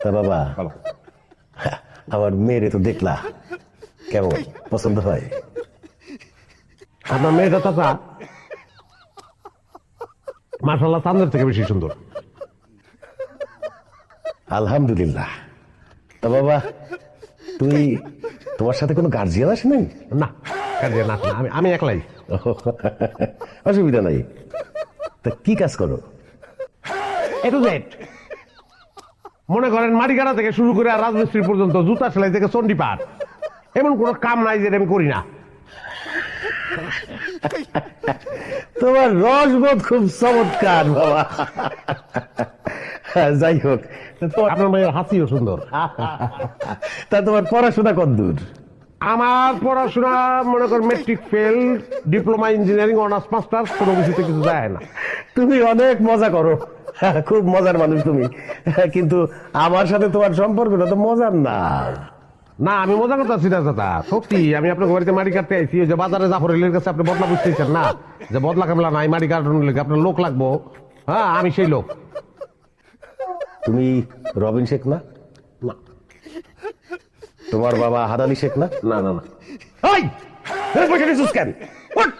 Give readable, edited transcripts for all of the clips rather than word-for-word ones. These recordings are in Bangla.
তা বাবা, আমার মেয়েরে তো দেখলা, কেমন পছন্দ হয়? আপনার মেয়েটা চাচা মাশাআল্লাহ চাঁদের থেকে বেশি সুন্দর। আলহামদুলিল্লাহ। তা বাবা, তোমার সাথে কোনো গার্জিয়ান আসে নাই? না কাজে না, আমি একলাই। অসুবিধা নাই। তা কি কাজ করো? এ টু জেড, মনে করেন মাটি কাটা থেকে শুরু করে আর রাজমিস্ত্রি পর্যন্ত, জুতা সেলাই থেকে চন্ডি পাঠ, এমন কোনো কাম নাই যেটা আমি করি না। তোমার রসবোধ খুব চমৎকার বাবা। যাই হোক, আপনার মেয়ের হাসিও সুন্দর। তা তোমার পড়াশোনা কতদূর? আমার পড়াশোনা মনে করেন matric fail, diploma engineering, honours masters, কোনো কিছুতে কিছু যায় না। তুমি অনেক মজা করো, খুব মজার মানুষ তুমি, কিন্তু আমার সাথে তোমার সম্পর্কটা তো মজার না। না আমি মজা করতেছি না দাদা, সত্যি। আমি আপনার বাড়িতে মাটি কাটতে আইছি, ওই যে বাজারে জাফরের কাছে আপনি বদলা বুঝতেছেন না, যে বদলা কামলা নাই, মাটি কাটানোর লেগে আপনার লোক লাগবো। হ্যাঁ আমি সেই লোক। তুমি রবিন শেখ না? না তোমার বাবা হাদালি শেখ না? না না না। এই, বসে রইছিস কেন? ওঠ,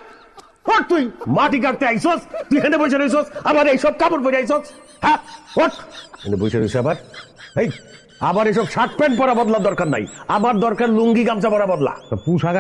ওঠ, তুই মাটি কাটতে আইছস, তুই এখানে বসে রইছস, আবার এইসব কাপড় পরে আইছস। হ্যাঁ, ওঠ, এখানে বসে রইছ আবার। এই, আবার এসব শার্ট প্যান্ট পরা বদলার দরকার নাই, আমার দরকার লুঙ্গি গামছা পরা বদলা। পোশাক